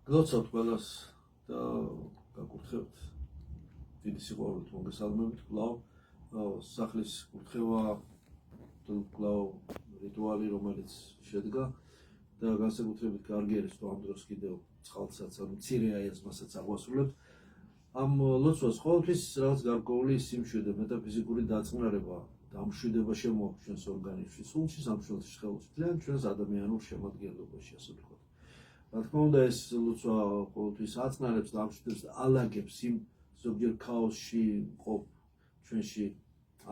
გლოცავთ ყველას და გაკურთხებთ დიდი სიყვარულით მოგესალმებით კვლავ სახლის კურთხევა კვლავ რიტუალი რომელიც შედგა და განსაკუთრებით კარგი არის თუ ამ დროს კიდევ ცხალცაც ან მცირე აიაზმასაც აღვასრულებთ ამ ლოცვას ყოველთვის რაღაც გარკვეული სიმშვიდე მეტაფიზიკური დაწყნარება და ამ მშვიდება შემოაქვს ჩვენს ორგანიზმში სულში სამშველში ხელში ძალიან ჩვენს ადამიანურ შემადგენლობაში ასე ვთქვათ რა თქმა უნდა ეს ლოცვა ყოველთვის აწნარებს და ამშვიდებს და ალაგებს იმ ზოგჯერ ქაოსში ყოფ ჩვენში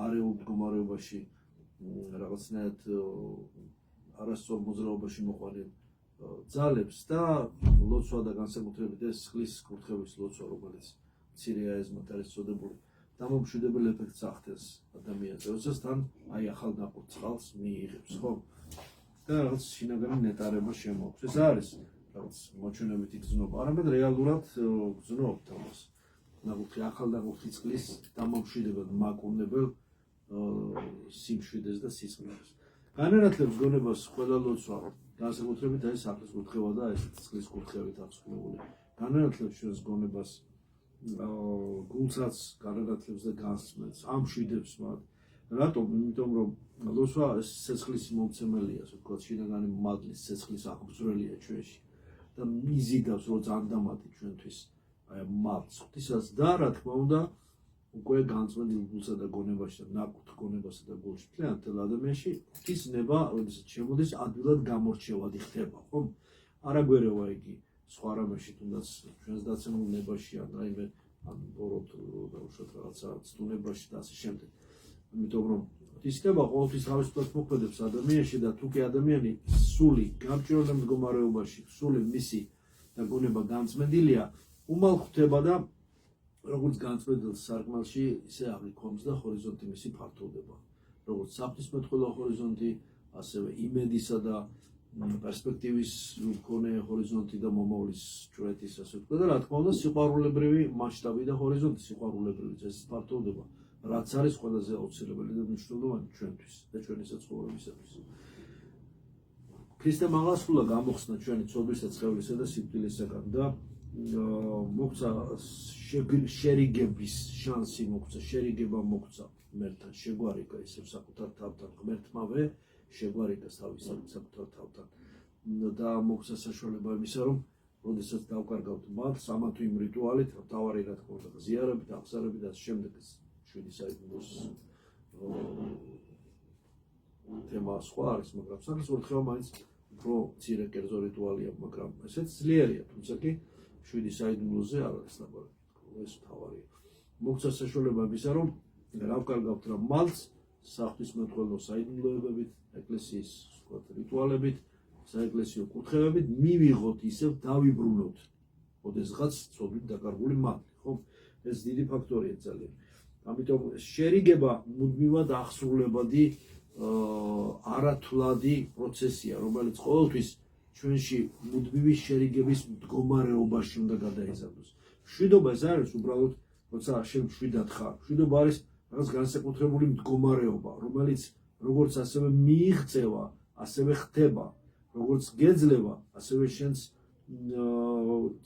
არეულ მდგომარეობაში რაღაცნაირად არასწორ მოძრაობაში მოყვანილ ძალებს და ლოცვა და განსაკუთრებით ეს ხლის კურთხევის ლოცვა რომელიც მცირე აიაზმად არის წოდებული დამომშვიდებელ ეფექტს ახდენს ადამიანზე როდესაც თან აი ახალ ნაყოფ წყალს მიიღებს ხო და რაღაც შინაგანი ნეტარება შემოაქვს ეს არის რაღაც მოჩვენებითი გზნობა არამედ რეალურად გზნობთ ამას ნაყოფი ახალ ნაყოფი წყლის დამომშვიდებელ მაკუნებელ სიმშვიდეს და სისხლს განანათლებს გონებას ყველა ლოცვა განსაკუთრებით აი სახლის კურთხევა და ეს წყლის კურთხევით აღსრულებული განანათლებს ჩვენს გონებას გულსაც განანათლებს და განსმენს ამშვიდებს მათ რატომ იმიტომ რომ ლოცვა სეცხლის მომცემელია ასე ვთქვათ შინაგანი მადლის სეცხლის აღბრძოლია ჩვენში და მიზიდავს რომ ზანდამატი ჩვენთვის აი მადლს ღვთისას და რა თქმა უნდა უკვე განწმენდილ გულსა და გონებაში და ნაკუთ გონებასა და გულში მთლიანად ადამიანში ღვთის ნება როდესაც შემოდის ადვილად გამორჩევადი ხდება ხო არა გვერევა იგი სხვა რამეში თუნდაც ჩვენს დაცემულ ნებაში ან რაიმე ან ბოროტ და უშუალოდ რაღაცა ცნებაში და ასე შემდეგ იმიტომ რომ ღვთის ნება ყოველთვის თავისუფლად მოქმედებს ადამიანში და თუ კი ადამიანი სული გამჭირვალე მდგომარეობაში სული მისი და გონება განწმენდილია უმალ ხვდება და როგორც განწმენდილ სარკმელში ისე აღიქონს და ჰორიზონტი მისი ფართოვდება როგორც საფრთხმეტყველო ჰორიზონტი ასევე იმედისა და პერსპექტივის მქონე ჰორიზონტი და მომავლის ჭრეთის ასე ვთქვათ და რა თქმა უნდა სიყვარულებრივი მასშტაბი და ჰორიზონტი სიყვარულებრივი ეს ფართოვდება რაც არის ყველაზე აუცილებელი და მნიშვნელოვანი ჩვენთვის და ჩვენი საცხოვრებისათვის ქრისტე მაღალსულა გამოხსნა ჩვენი ცოდვისა ცხევლისა და სიკვდილისაგან და მოგცა შერიგების შანსი მოგცა შერიგება მოგცა ღმერთთან შეგვარიგა ისევ საკუთარ თავთან ღმერთმავე შეგვარიგა საკუთარ თავთან და მოგცა საშუალება იმისა რომ როდესაც დავკარგავთ მადლს ამა თუ იმ რიტუალით თავარი რა თქმა უნდა ზიარებით აღსარებით და შემდეგ შვიდი საიდუმლოს თემა სხვა არის მაგრამ სახლის კურთხევა მაინც უფრო მცირე კერძო რიტუალია მაგრამ ესეც ძლიერია თუმცა კი შვიდი საიდუმლოზე არ არის ლაბორატორია ეს თავარია მოგცა საშუალება იმისა რომ დავკარგავთ რა მადლს საღვთისმეტყველო საიდუმლოებებით ეკლესიის ვთქვათ რიტუალებით საეკლესიო კურთხევებით მივიღოთ ისევ დავიბრუნოთ ოდესღაც ცოდვით დაკარგული მადლი ხო ეს დიდი ფაქტორია ძალიან ამიტომ შერიგება მუდმივად აღსრულებადი არათვლადი პროცესია რომელიც ყოველთვის ჩვენში მუდმივი შერიგების მდგომარეობაში უნდა გადაიზარდოს მშვიდობა ეს არის უბრალოდ როცა შენ მშვიდად ხარ მშვიდობა არის რაღაც განსაკუთრებული მდგომარეობა რომელიც როგორც ასევე მიიღწევა ასევე ხდება როგორც გეძლევა ასევე შენს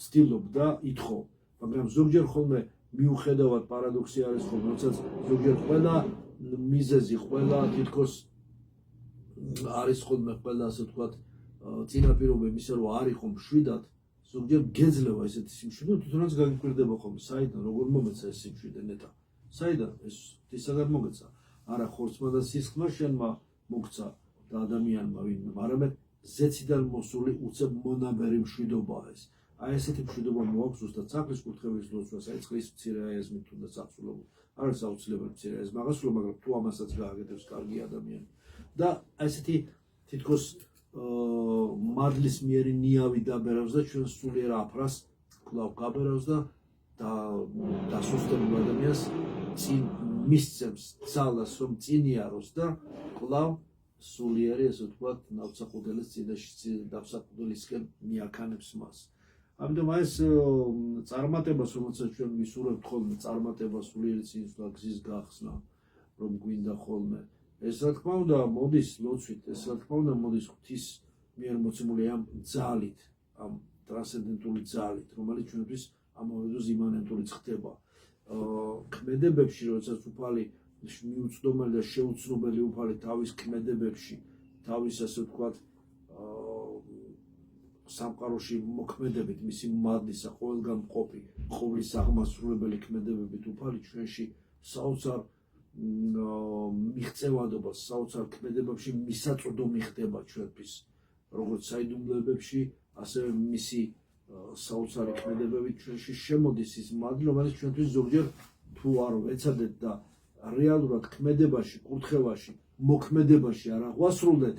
ცდილობ და ითხოვ მაგრამ ზოგჯერ ხოლმე მიუხედავად პარადოქსი არის ხოლმე როდესაც ზოგჯერ ყველა მიზეზი ყველა თითქოს არის ხოლმე ყველა ასე ვთქვათ წინაპირობა იმისა რომ არ იყო მშვიდად ზოგჯერ გეძლევა ესეთი სიმშვიდე თვითონაც გაგიკვირდება ხოლმე საიდან როგორ მომეცა ეს სიმშვიდე ნეტა საიდან ეს ისაგან მოგეცა არა ხორცმა და სისხლმა შენმა მოგცა და ადამიანმა ვინმე არამედ ზეციდან მოსული უცებ მონაბერი მშვიდობაა ეს აი ესეთი მშვიდობა მოაქვს ზუსტად სახლის კურთხევის ლოცვას აი წყლის მცირე აიაზმით თუნდაც აღსრულებულ არ არის აუცილებელი მცირე აიაზმი აღსრულება მაგრამ თუ ამასაც გააკეთებს კარგი ადამიანი და აი ესეთი თითქოს მადლის მიერი ნიავი დაბერავს და ჩვენ სულიერ აფრას კვლავ გაბერავს და დასუსტებულ ადამიანს წინ მისცემს ძალას რომ წინიაროს და კვლავ სულიერი ესე ვთქვათ ნავსაყუდელის წინაშე ნავსაყუდელისკენ მიაქანებს მას ამიტომ ეს წარმატებას რომელსაც ჩვენ ვისურვებთ ხოლმე წარმატება სულიერი წინსვლა გზის გახსნა რომ გვინდა ხოლმე ეს რა თქმა უნდა მოდის ლოცვით ეს რა თქმა უნდა მოდის ღვთის მიერ მოცემული ამ ძალით ამ ტრანსცენდენტული ძალით, რომელიც ჩვენთვის ამავე დროს იმანენტურიც ხდება. ქმედებებში, როდესაც უფალი მიუწვდომელი და შეუცნობელი უფალი თავის ქმედებებში, თავის ასე ვთქვათ, სამყაროში მოქმედებით, მისი მადლისა, ყველგან მყოფი, ყოვლის აღმასრულებელი ქმედებებით უფალი ჩვენში საოცარ მიღწევადობას, საოცარ ქმედებებში მისაწვდომი ხდება ჩვენთვის, როგორც საიდუმლოებებში, ასევე მისი საოცარი ქმედებებით ჩვენში შემოდის ის მადლი, რომელიც ჩვენთვის ზოგჯერ თუ არ ვეცადეთ და რეალურად ქმედებაში, კურთხევაში, მოქმედებაში არ აღვასრულეთ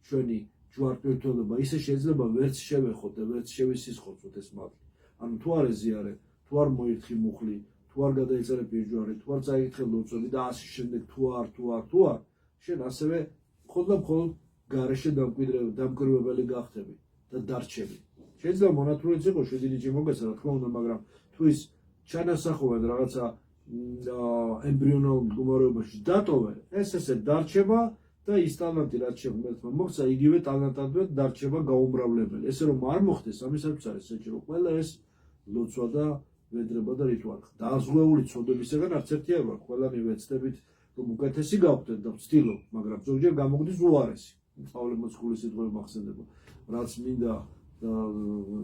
ჩვენი ჯვარტვირთულობა, ისე შეიძლება ვერც შევეხოთ და ვერც შევისისხოთ ეს მადლი. ანუ თუ არ ეზიარე, თუ არ მოირთხი მუხლი, თუ არ გადაიწერე პირჯვარი, თუ არ წაიკითხე ლოცვები და ასე შემდეგ, თუ არ, შენ ასევე მხოლოდ გარეშე დამკვირვებელი გახდები და დარჩები. შეიძლება მონათურიც იყოს 7 ნიჭი მოგეცა, რა თქმა უნდა, მაგრამ თუ ის ჩანასახობად რაღაცა ემბრიონულ მდგომარეობაში დატოვე, ეს ესე დარჩება და ის ტალანტი რაც შეგვეცმა მოხდა, იგივე ტალანტადვე დარჩება გაუმრავლებელი. ესე რომ არ მოხდეს, ამისაც არის საჭირო ყველა ეს ლოცვა და ვედრება და რიტუალი. დააზღვეული ცოდებისგან არც ერთი არ ვარ, ყველანი ვეცდებით რომ უკეთესი გავხდეთ და ვცდილობ, მაგრამ ზოგჯერ გამოგვდის უარესი. სწავლემოწყული სიტყვები მახსენდება, რაც მინდა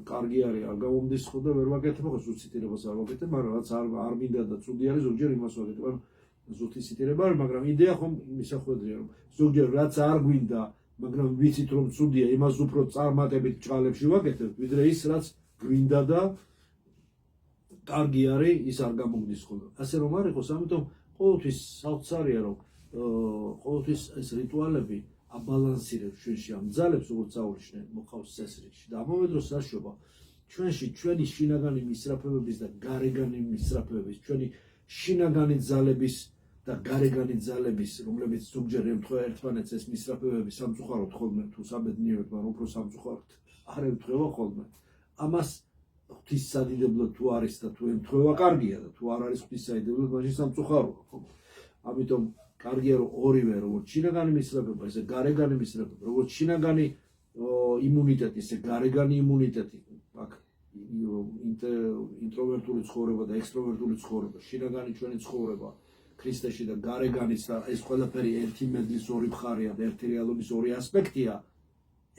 კარგი არის, არ გამომდის ხო და ვერ ვაკეთებ, ხო ზუსტირებას არ ვაკეთებ, მაგრამ რაც არ მინდა და ცუდი არის, ზოგჯერ იმას ვაკეთებ, ანუ ზუსტირება არის, მაგრამ იდეა ხომ მისახვედრია, რომ ზოგჯერ რაც არ გვინდა, მაგრამ ვიცით რომ ცუდია, იმას უფრო წარმატებით ჭალებში ვაკეთებ, ვიდრე ის რაც გვინდა და კარგი არის, ის არ გამოგდის ხო. ასე რომ არ იყოს, ამიტომ ყოველთვის საოცარია, რომ ყოველთვის ეს რიტუალები აბალანსირებს ჩვენში ამ ძალებს, როგორც აუჩნე მოყავს წესრიგში და ამავე დროს საშუალება ჩვენში ჩვენი შინაგანი მისწრაფებების და გარეგანი მისწრაფებების, ჩვენი შინაგანი ძალების და გარეგანი ძალების, რომლებიც ზოგჯერ ემთხვევა ერთმანეთს ეს მისწრაფებები სამწუხაროდ ხოლმე თუ საბედნიეროდ, მაგრამ უფრო სამწუხაროდ არ ემთხვევა ხოლმე. ამას ღვთისადიდებლად თუ არის და თუ ემთხვევა კარგია და თუ არ არის ღვთისადიდებლად, მაშინ სამწუხაროა, ხო? ამიტომ კარგია რომ ორივე, როგორც შინაგანი მისწრაფება, ესე გარეგანი მისწრაფება, როგორც შინაგანი იმუნიტეტი, ესე გარეგანი იმუნიტეტი, აქ ინტროვერტული ცხოვრება და ექსტროვერტული ცხოვრება, შინაგანი ჩვენი ცხოვრება ქრისტეში და გარეგანის და ეს ყველაფერი ერთი მედლის ორი მხარეა და ერთი რეალობის ორი ასპექტია,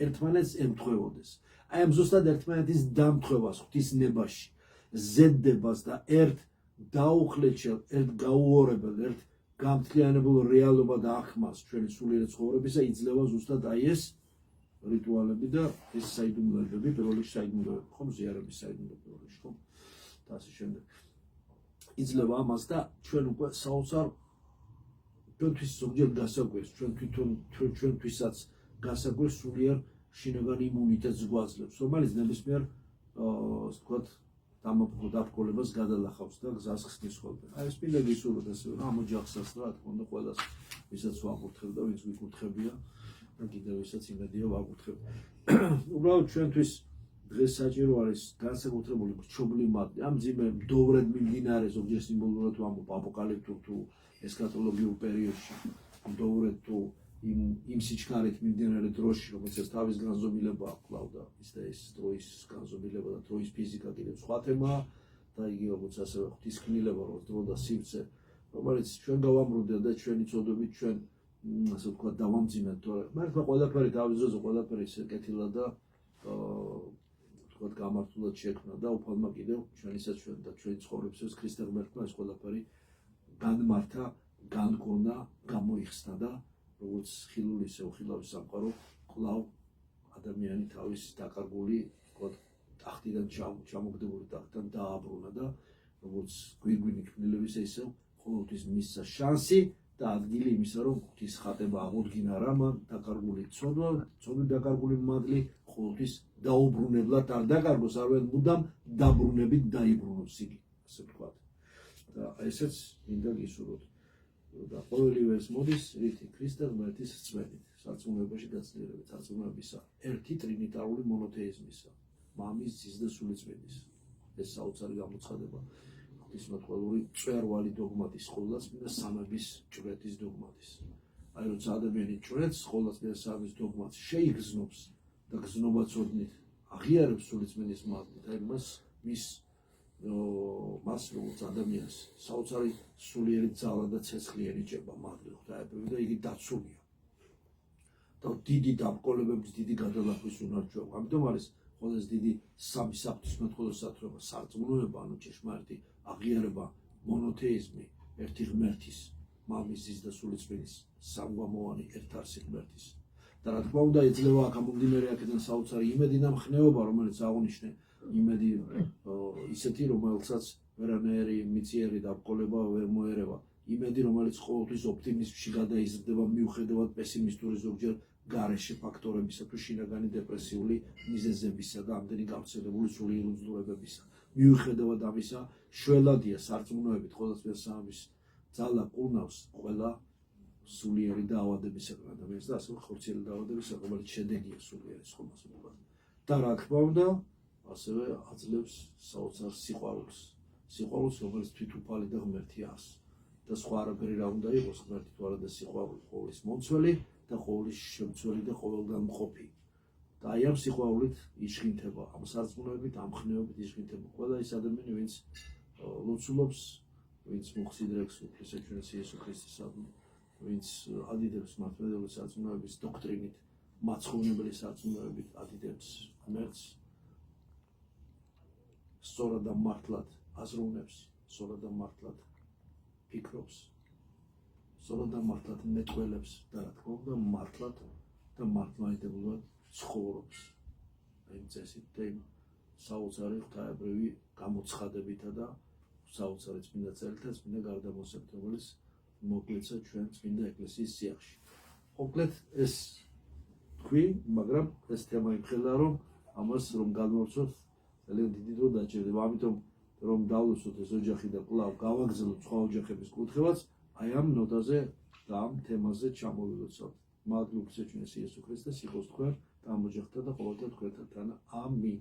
ერთმანეთს ემთხვევოდეს. აი ამ ზუსტად ერთმანეთის დამთხვევას ღვთის ნებაში, ზედდებას და ერთ დაუხლეჩელ, ერთ გაუორებელ, ერთ გამთლიანებულ რეალობა და აღქმას ჩვენი სულიერი ცხოვრებისა იძლევა ზუსტად აი ეს რიტუალები და ეს საიდუმლოებები, პირველ რიგში საიდუმლოებები, ხომ ზიარების საიდუმლოებები, ხომ და ასე შემდეგ. იძლევა ამას და ჩვენ უკვე საოცარ ჩვენთვის ზოგჯერ გასაკვირს, ჩვენთვისაც გასაკვირს სულიერ შინაგანი იმუნიტეტს გვაძლევს, რომელიც ნებისმიერ ვთქვათ დამապყრობას გადალახავს და გზას ხსნის ხოლმე. აი ეს მინდა გისურვოთ ასე რომ ამ ოჯახსაც რა თქმა უნდა ყველას ვისაც ვაკურთხებ და ვინც ვიკურთხებია და კიდევ ვისაც იმედია ვაკურთხებ. უბრალოდ ჩვენთვის დღეს საჭირო არის განსაკუთრებული გრჩობლი მადლი. ამ ძიმე მდოვრად მიმდინარე ზოგჯერ სიმბოლურად ვამბობ აპოკალიფტურ თუ ესქატოლოგიურ პერიოდში, მდოვრად თუ იმ სიჩქარით მიმდინარე დროში, რომელსაც თავის განზომილება აქვს და ის დროის განზომილება და დროის ფიზიკა კიდევ სხვა თემაა და იგი როგორც ასევე ღვთისკნილება, როგორც დრო და სივრცე, რომელიც ჩვენ გავამრუდეთ და ჩვენი წოდებით ჩვენ ასე ვთქვათ დავამძიმეთ, თორე მართლა ყველაფერი თავის ძროზე ყველაფერი კეთილა და ვთქვათ გამართულად შექმნა და უფალმა კიდევ ჩვენისაც ჩვენ და ჩვენი ცხოვრებისას ქრისტე ღმერთმა ეს ყველაფერი განმართა, განგონა, გამოიხსნა და როგორც ხილული ისე უხილავი სამყარო კვლავ ადამიანი თავის დაკარგული ტახტიდან ჩამოგდებული ტახტიდან დააბრუნა და როგორც გვირგვინი ქმნილებისა ისე ყოველთვის მისცა შანსი და ადგილი იმისა რომ ღვთის ხატება აღუდგინა რა მან დაკარგული ცოდვა დაკარგული მადლი ყოველთვის დაუბრუნებლად არ დაკარგოს არვენ მუდამ დაბრუნებით დაიბრუნოს იგი ასე ვთქვათ და ესეც მინდა გისურვოთ და ყოველივე ეს მოდის რითი ქრისტე ღმერთის რწმენით სარწმუნოებაში გაცილებით სარწმუნოებისა ერთი ტრინიტარული მონოთეიზმისა მამის ძის და სულიწმინდის ეს საოცარი გამოცხადება ღვთისმეტყველური მწვერვალი დოგმატის ყოვლადწმინდა სამების ჭვრეთის დოგმატის აი როცა ადამიანი ჭვრეთს ყოვლადწმინდა სამების დოგმატს შეიგრძნობს და გზნობაცოდნით აღიარებს სულიწმინდის მადლით, აი მას როგორც ადამიანს საოცარი სულიერი ძალა და ცეცხლი ენიჭება მადლი ღვთაებრივი და იგი დაცულია. და დიდი დამკოლებების, დიდი გადალახვის უნარჩვევა. ამიტომ არის ყველაზე დიდი სამი საღვთისმეტყველო სათროება, სარწმუნოება, ანუ ჭეშმარიტი აღიარება, მონოთეიზმი, ერთი ღმერთის, მამის და სულიწმინდის, სამგვამოვანი ერთარსი ღმერთის. და რა თქმა უნდა, ეძლევა აქ ამომდინარე აქედან საოცარი იმედი და მხნეობა, რომელიც აღნიშნე, იმედი ისეთი, რომელსაც ვერანაირი მიწიერი დამკოლება ვერ მოერევა. იმედი, რომელიც ყოველთვის ოპტიმიზმში გადაიზრდება მიუხედავად პესიმისტური ზოგჯერ გარეშე ფაქტორებისა თუ შინაგანი დეპრესიული მიზეზებისა და ამდენი გავრცელებული სულიერი უძლურებებისა. მიუხედავად ამისა, შველადია სარწმუნოებით ყოველწლიურ სამების ძალა ყუნავს ყველა სულიერი დაავადებისაგან ადამიანს და ასევე ხორციელი დაავადებისაგან, რომელიც შედეგია სულიერი ხომასობად. და რა თქმა უნდა, ასევე აძლევს საოცარ სიყვარულს. სიყვარულს, რომელიც თვითუფალი და ღმერთი ას. და სხვა არაფერი რა უნდა იყოს, ღმერთი თუ არა და სიყვარული, ყოვლის მომცველი და ყოვლის შემცველი და ყოველგან მყოფი. და აი ამ სიყვარულით იშხინთება, ამ სარწმუნოებით, ამ ხნეობით იშხინთება ყველა ის ადამიანი, ვინც ლოცულობს, ვინც მოხსიდრებს უფლისეჩვენეს იესო ქრისტესადმი, ვინც ადიდებს მართლმადიდებლური სარწმუნოების დოქტრინით, მაცხოვნებელი სარწმუნოებით ადიდებს ღმერთს, სწორად და მართლად აზროვნებს, სწორად და მართლად ფიქრობს, სწორად და მართლად მეტყველებს და რა თქმა უნდა მართლად და მართლმადიდებლურად ცხოვრობს. იმ წესით და იმ საოცარი ღვთაებრივი გამოცხადებითა და საოცარი წმინდა წერითა წმინდა გარდამოსებით, რომელიც მოგვეცა ჩვენ წმინდა ეკლესიის სიახში. მოკლედ ეს თქვი, მაგრამ ეს თემა იმხელა, რომ ამას რომ განმოვცოთ ძალიან დიდი დრო დაჭირდება. ამიტომ რომ დავლოცოთ ეს ოჯახი და კვლავ გავაგრძელოთ სხვა ოჯახების კურთხევაც, აი ამ ნოტაზე და ამ თემაზე ჩამოვილოცოთ. მადლობა შეჩვენეს იესო ქრისტეს, სიყოს თქვენ და ამ ოჯახთა და ყოველთა თქვენთან. ამინ.